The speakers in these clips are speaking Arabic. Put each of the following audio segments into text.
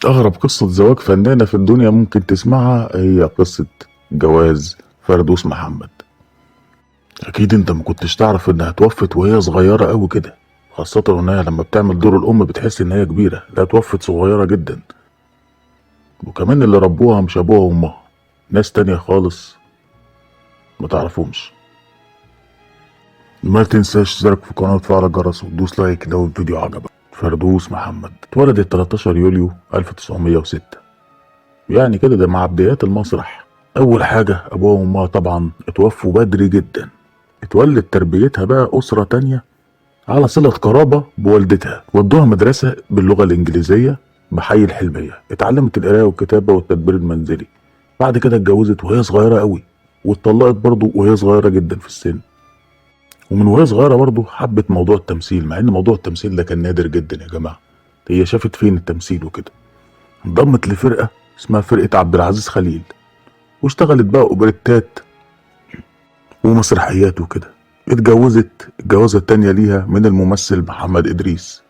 أغرب قصة زواج فنانة في الدنيا ممكن تسمعها هي قصة جواز فردوس محمد. أكيد أنت ما كنتش تعرف إنها توفت وهي صغيرة أوي كده، خاصة إن هي لما بتعمل دور الأم بتحس إن هي كبيرة، لا توفت صغيرة جدا. وكمان اللي ربوها مش أبوها وأمها، ناس تانية خالص ما تعرفهمش. ما تنساش تشترك في القناة وتفعل الجرس وتدوس لايك لو الفيديو عجبك. فردوس محمد اتولدت 13 يوليو 1906، يعني كده ده مع بدايات المسرح. اول حاجة ابوها وامها طبعا اتوفوا بدري جدا. اتولد تربيتها بقى اسرة تانية على صلة قرابة بوالدتها، ودوها مدرسة باللغة الانجليزية بحي الحلمية، اتعلمت القراية والكتابة والتدبير المنزلي. بعد كده اتجوزت وهي صغيرة قوي، واتطلقت برضه وهي صغيرة جدا في السن. ومن وهي صغيرة برضه حبت موضوع التمثيل، مع ان موضوع التمثيل ده كان نادر جدا يا جماعة. هي شافت فين التمثيل وكده، انضمت لفرقة اسمها فرقة عبد العزيز خليل، واشتغلت بقى اوبريتات ومسرحيات وكده. اتجوزت الجوازة التانية ليها من الممثل محمد إدريس،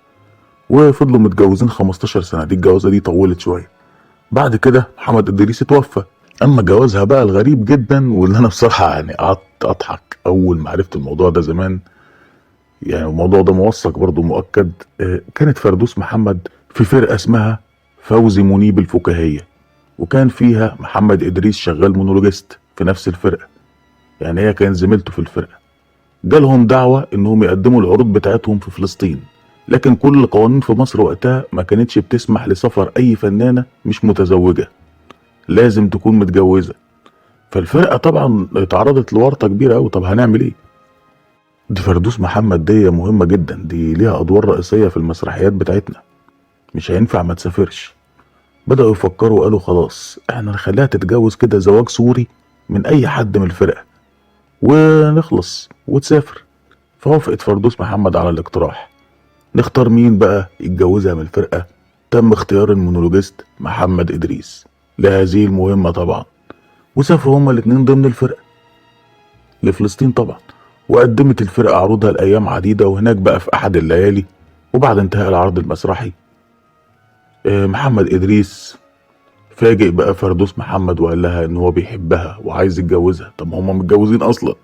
وفضلوا متجوزين 15 سنة. دي الجوازة دي طولت شوية. بعد كده محمد إدريس اتوفى. أما جوازها بقى الغريب جدا، واللي أنا بصراحة يعني قعدت أضحك أول ما عرفت الموضوع ده زمان، يعني الموضوع ده موثق برضه مؤكد. كانت فردوس محمد في فرقة اسمها فوزي منيب الفكاهية، وكان فيها محمد إدريس شغال مونولوجيست في نفس الفرقة، يعني هي كانت زميلته في الفرقة. جالهم دعوة انهم يقدموا العروض بتاعتهم في فلسطين، لكن كل القوانين في مصر وقتها ما كانتش بتسمح لسفر اي فنانة مش متزوجة، لازم تكون متجوزة. فالفرقة طبعا اتعرضت لورطة كبيرة اوي. طب هنعمل ايه؟ دي فردوس محمد دي مهمة جدا، دي ليها ادوار رئيسية في المسرحيات بتاعتنا، مش هينفع ما تسافرش. بدأوا يفكروا وقالوا خلاص احنا نخليها تتجوز كده زواج سوري من اي حد من الفرقة ونخلص وتسافر. فوافقت فردوس محمد على الاقتراح. نختار مين بقى يتجوزها من الفرقة؟ تم اختيار المونولوجيست محمد إدريس لهذه المهمة طبعا، وسافروا هما الاتنين ضمن الفرقة لفلسطين طبعا. وقدمت الفرقة عروضها لأيام عديدة، وهناك بقى في أحد الليالي وبعد انتهاء العرض المسرحي محمد إدريس فاجئ بقى فردوس محمد وقال لها ان هو بيحبها وعايز يتجوزها. طب هما متجوزين اصلا،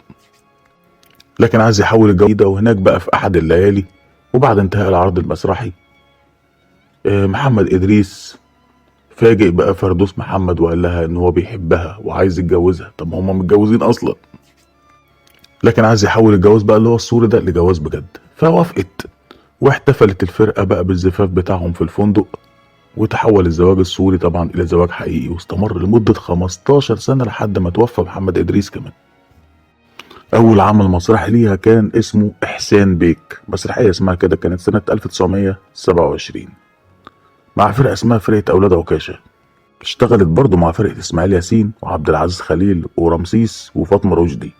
لكن عايز يحول الجواز ده. وهناك بقى في احد الليالي وبعد انتهاء العرض المسرحي محمد ادريس فاجئ بقى فردوس محمد وقال لها ان هو بيحبها وعايز يتجوزها. طب هما متجوزين اصلا، لكن عايز يحول الجواز بقى اللي هو السوري ده لجواز بجد. فوافقت، واحتفلت الفرقة بقى بالزفاف بتاعهم في الفندق، وتحول الزواج السوري طبعا الى زواج حقيقي، واستمر لمدة 15 سنة لحد ما توفى محمد ادريس كمان. اول عمل مسرحي ليها كان اسمه احسان بيك، مسرحية اسمها كده، كانت سنة 1927 مع فرقة اسمها فرقة اولاد عكاشة. اشتغلت برضه مع فرقة اسماعيل ياسين وعبد العزيز خليل ورمسيس وفاطمة رشدي.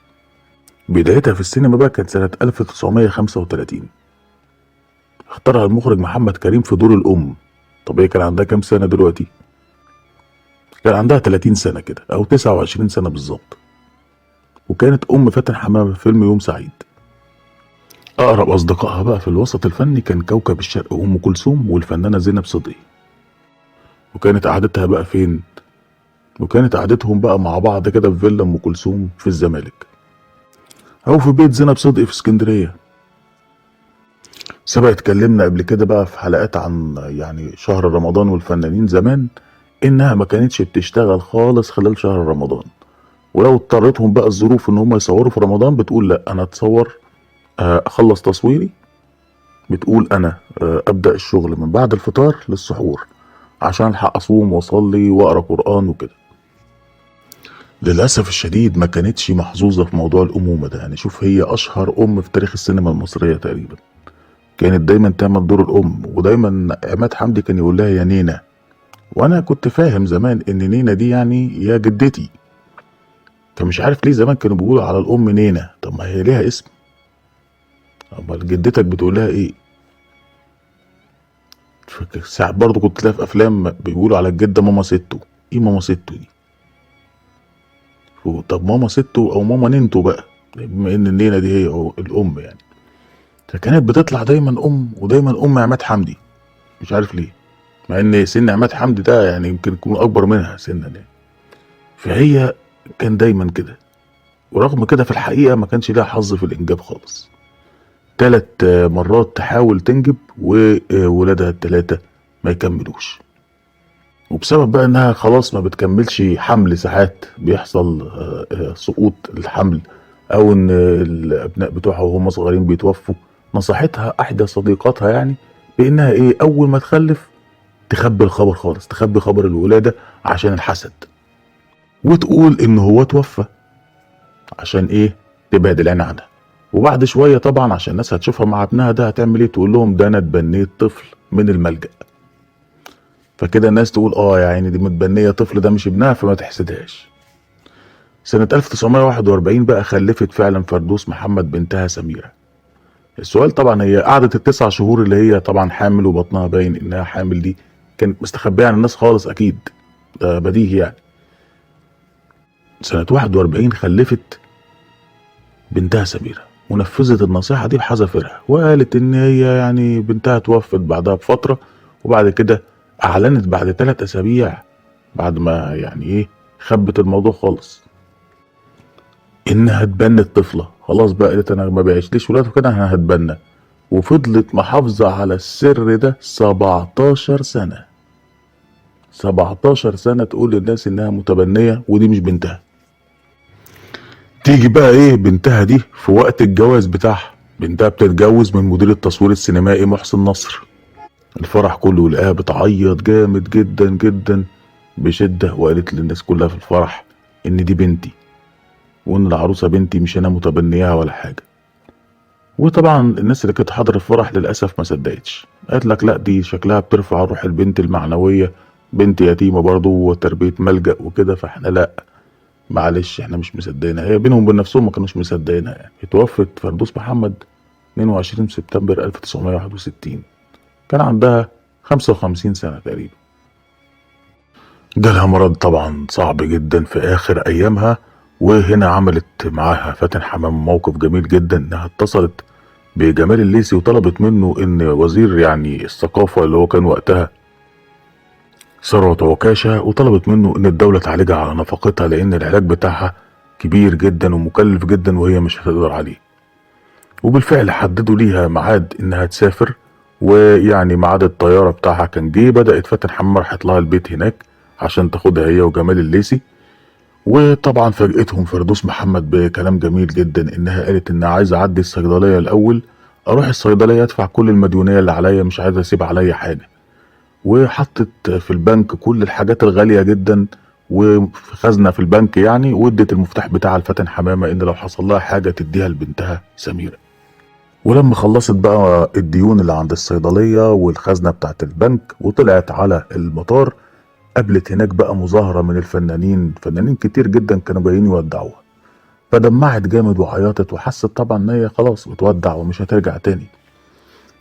بدايتها في السينما بقى كانت سنة 1935. اختارها المخرج محمد كريم في دور الام. طب هي كان عندها كام سنة دلوقتي؟ كان عندها 30 سنة كده او 29 سنة بالظبط، وكانت ام فاتن حمامة في فيلم يوم سعيد. اقرب اصدقائها بقى في الوسط الفني كان كوكب الشرق وام كلثوم والفنانة زينب صدقي. وكانت قعدتها بقى فين؟ وكانت قعدتهم بقى مع بعض كده في فيلا ام كلثوم في الزمالك، او في بيت زينب صدقي في اسكندرية. سبق اتكلمنا قبل كده بقى في حلقات عن يعني شهر رمضان والفنانين زمان، انها ما كانتش بتشتغل خالص خلال شهر رمضان، ولو اضطرتهم بقى الظروف ان هم يصوروا في رمضان بتقول لا انا اتصور اخلص تصويري، بتقول انا ابدا الشغل من بعد الفطار للسحور عشان الحق اصوم واصلي واقرا قران وكده. للاسف الشديد ما كانتش محظوظه في موضوع الامومه ده. يعني شوف، هي اشهر ام في تاريخ السينما المصريه تقريبا، كانت دايما تعمل دور الام، ودايما عماد حمدي كان يقول لها يا نينا. وانا كنت فاهم زمان ان نينا دي يعني يا جدتي، فمش عارف ليه زمان كانوا بيقولوا على الام نينا. طب ما هي ليها اسم، امال جدتك بتقول لها ايه؟ ساعات برضه كنت تلاقي في افلام بيقولوا على الجده ماما ستو. ايه ماما ستو دي؟ طب ماما ستو او ماما نينتو بقى، بما ان النينه دي هي الام يعني. فكانت بتطلع دايما ام، ودايما ام عماد حمدي، مش عارف ليه. مع ان سن عماد حمدي ده يعني يمكن يكون اكبر منها سنا يعني. فهي كان دايما كده، ورغم كده في الحقيقة ما كانش ليها حظ في الانجاب خالص. 3 مرات تحاول تنجب وولادها ال3 ما يكملوش. وبسبب بقى انها خلاص ما بتكملش حمل، ساعات بيحصل سقوط الحمل، او ان الابناء بتوعها وهم صغيرين بيتوفوا. نصحتها احدى صديقاتها يعني بانها ايه، اول ما تخلف تخبي الخبر خالص، تخبي خبر الولادة عشان الحسد، وتقول ان هو توفى عشان ايه، تبعد العين عنها. وبعد شوية طبعا عشان الناس هتشوفها مع ابنها ده هتعمل ايه، تقول لهم ده انا اتبنيت طفل من الملجأ. فكده الناس تقول يا عيني دي متبنية طفل، ده مش ابنها، فما تحسدهاش. سنة 1941 بقى خلفت فعلا فردوس محمد بنتها سميرة. السؤال طبعا، هي قعدت ال9 شهور اللي هي طبعا حامل وبطنها باين انها حامل دي كانت مستخبية عن الناس خالص اكيد، ده بديهي يعني. سنة 41 خلفت بنتها سميرة، ونفذت النصيحة دي بحذافيرها، وقالت ان هي يعني بنتها توفت بعدها بفترة. وبعد كده اعلنت بعد 3 اسابيع، بعد ما يعني ايه خبت الموضوع خالص، انها اتبنت طفلة. خلاص بقى قالت انا ما بيعيشليش ولاد وكده، انا هتبنى. وفضلت محافظة على السر ده 17 سنة. 17 سنة تقول للناس انها متبنية ودي مش بنتها. تيجي بقى ايه بنتها دي في وقت الجواز بتاعها، بنتها بتتجوز من مدير التصوير السينمائي محسن نصر. الفرح كله لقاها بتعيط جامد جدا جدا بشدة، وقالت للناس كلها في الفرح ان دي بنتي، وان العروسة بنتي مش انا متبنياها ولا حاجة. وطبعا الناس اللي كانت حاضرة الفرح للأسف ما صدقتش، قالت لك لا دي شكلها بترفع روح البنت المعنوية، بنت يتيمة برضه وتربية ملجأ وكده، فاحنا لا معلش احنا مش مصدقينها. هي بينهم وبين نفسهم ما كانوش مصدقينها يعني. اتوفت فردوس محمد 22 سبتمبر 1961، كان عندها 55 سنة تقريبا. جالها مرض طبعا صعب جدا في آخر أيامها، وهنا عملت معاها فاتن حمام موقف جميل جدا، انها اتصلت بجمال الليثي وطلبت منه ان وزير يعني الثقافة اللي هو كان وقتها ثروت عكاشة، وطلبت منه ان الدولة تعالجها على نفقتها لان العلاج بتاعها كبير جدا ومكلف جدا وهي مش هتقدر عليه. وبالفعل حددوا ليها ميعاد انها تسافر، ويعني ميعاد الطيارة بتاعها كان جه. بدأت فاتن حمام راحت لها البيت هناك عشان تاخدها هي وجمال الليثي. وطبعا فاجئتهم فردوس محمد بكلام جميل جدا، انها قالت انها عايزه اعدي الصيدليه الاول، اروح الصيدليه ادفع كل المديونيه اللي عليا، مش عايزه اسيب عليا حاجه. وحطت في البنك كل الحاجات الغاليه جدا وفي خزنه في البنك يعني، وادت المفتاح بتاع الفاتن حمامه ان لو حصل لها حاجه تديها لبنتها سميره. ولما خلصت بقى الديون اللي عند الصيدليه والخزنه بتاعت البنك وطلعت على المطار، قابلت هناك بقى مظاهرة من الفنانين، فنانين كتير جدا كانوا جايين يودعوها. فدمعت جامد وعيطت، وحست طبعا ان هي خلاص بتودع ومش هترجع تاني.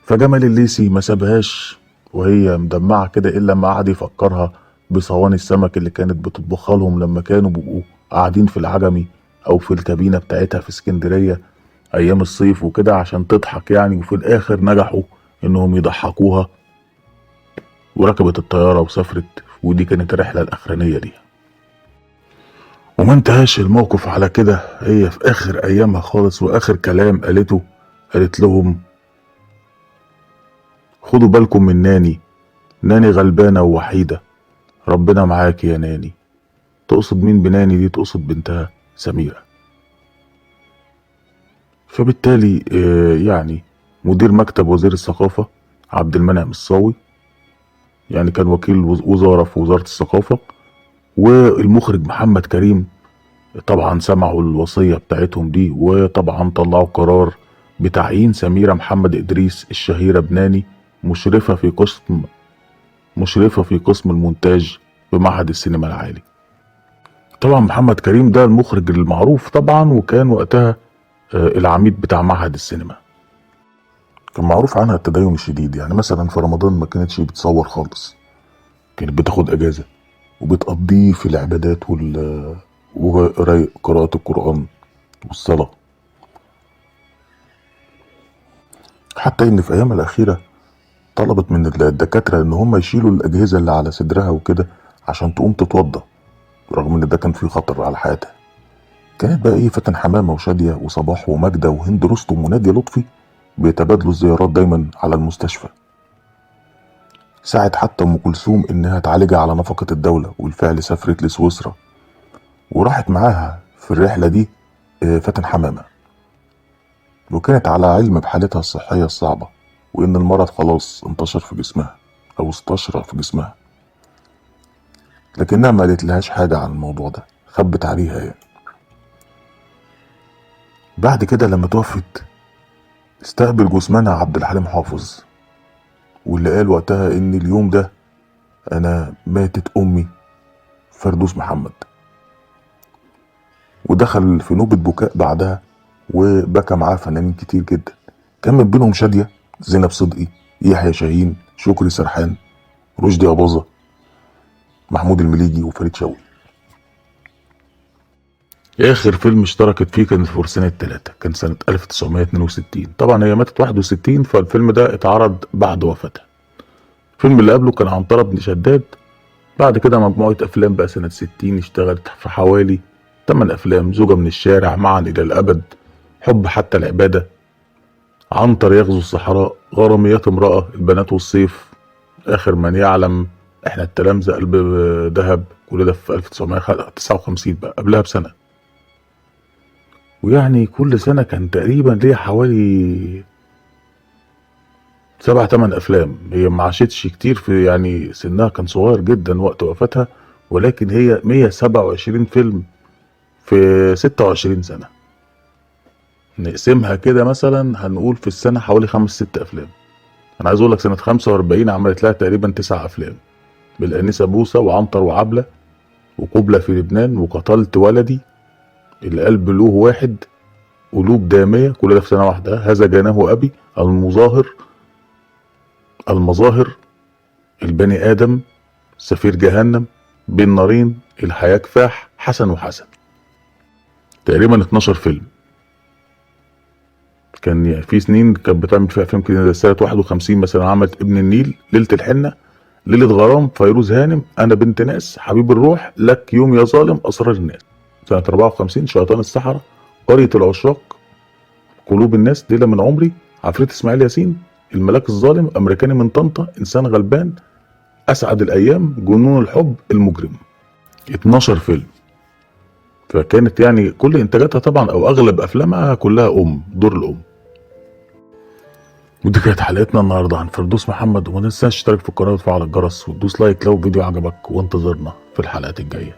فجمال الليثي ما سابهاش وهي مدمعة كده الا لما قعد يفكرها بصواني السمك اللي كانت بتطبخها لهم لما كانوا بيبقوا قاعدين في العجمي او في الكابينة بتاعتها في اسكندرية ايام الصيف وكده، عشان تضحك يعني. وفي الاخر نجحوا انهم يضحكوها، وركبت الطيارة وسافرت، ودي كانت الرحلة الاخرانية ليها. وما انتهاش الموقف على كده، هي في اخر ايامها خالص واخر كلام قالته، قالت لهم خدوا بالكم من ناني، ناني غلبانة ووحيدة، ربنا معاك يا ناني. تقصد مين بناني دي؟ تقصد بنتها سميرة. فبالتالي يعني مدير مكتب وزير الثقافة عبد المنعم الصاوي، يعني كان وكيل وزارة في وزارة الثقافة، والمخرج محمد كريم طبعا سمعوا الوصية بتاعتهم دي، وطبعا طلعوا قرار بتعيين سميرة محمد إدريس الشهيرة بناني مشرفة في قسم المونتاج بمعهد السينما العالي. طبعا محمد كريم ده المخرج المعروف طبعا، وكان وقتها العميد بتاع معهد السينما. كان معروف عنها التدين الشديد، يعني مثلا في رمضان ما كانتش بتصور خالص، كانت بتاخد اجازة وبتقضيه في العبادات وقراءة القرآن والصلاة. حتى ان في ايامها الاخيرة طلبت من الدكاترة ان هم يشيلوا الاجهزة اللي على صدرها وكده عشان تقوم تتوضى، رغم ان ده كان فيه خطر على حياتها. كانت بقى ايه فاتن حمامة وشادية وصباح وماجدة وهند رستم ونادية لطفي بيتبادلوا الزيارات دايما على المستشفى. ساعد حتى ام كلثوم انها تعالجها على نفقة الدولة، والفعل سافرت لسويسرا وراحت معاها في الرحلة دي فاتن حمامة، وكانت على علم بحالتها الصحية الصعبة وإن المرض خلاص انتشر في جسمها أو استشرى في جسمها، لكنها ما قالتلهاش حاجة عن الموضوع ده، خبت عليها يعني. بعد كده لما توفت استقبل جثمانها عبد الحليم حافظ، واللي قال وقتها إن اليوم ده أنا ماتت أمي فردوس محمد، ودخل في نوبة بكاء بعدها وبكى معاه فنانين كتير جدا. كان من بينهم شادية، زينب صدقي، يحيى شاهين، شكري سرحان، رشدي أباظة، محمود المليجي، وفريد شوقي. آخر فيلم اشتركت فيه كان فرسان التلاتة، كان سنة 1962. طبعا هي ماتت 61، فالفيلم ده اتعرض بعد وفاتها. الفيلم اللي قبله كان عنترة بن شداد. بعد كده مجموعة أفلام بقى سنة 60 اشتغلت في حوالي 8 أفلام: زوجة من الشارع، معا إلى الأبد، حب حتى العبادة، عنتر يغزو الصحراء، غراميات امرأة، البنات والصيف، آخر من يعلم، احنا التلامذة، قلب دهب. كل ده في 1959 بقى، قبلها بسنة. ويعني كل سنة كان تقريبا ليه حوالي 7-8 أفلام. هي ما عاشتش كتير، في يعني سنها كان صغير جدا وقت وفاتها، ولكن هي 127 فيلم في 26 سنة. نقسمها كده مثلا هنقول في السنة حوالي 5-6 أفلام. أنا عايز أقول لك سنة 45 عملت لها تقريبا 9 أفلام، بالأنسة بوسة، وعنتر وعبلة، وقبلة في لبنان، وقتلت ولدي، القلب له واحد، قلوب دامية، كل ده في سنة واحدة، هذا جناه أبي، المظاهر، البني آدم، سفير جهنم، بين نارين، الحياة كفاح، حسن وحسن. تقريبا 12 فيلم. كان يعني في سنين كانت بتعمل فيها افلام كده، سنة 51 مثلا عملت ابن النيل، ليلة الحنة، ليلة غرام، فيروز هانم، انا بنت ناس، حبيب الروح، لك يوم يا ظالم، اسرار الناس. سنة 54 شيطان السحرة، قرية العشاق، قلوب الناس، ليلة من عمري، عفريت اسماعيل ياسين، الملاك الظالم، امريكاني من طنطا، انسان غلبان، اسعد الايام، جنون الحب، المجرم. 12 فيلم. فكانت يعني كل انتاجاتها طبعا او اغلب افلامها كلها دور الام. ودي كانت حلقتنا النهارده عن فردوس محمد، وما تنساش تشترك في القناه وتفعل الجرس وتدوس لايك لو الفيديو عجبك، وانتظرنا في الحلقات الجايه.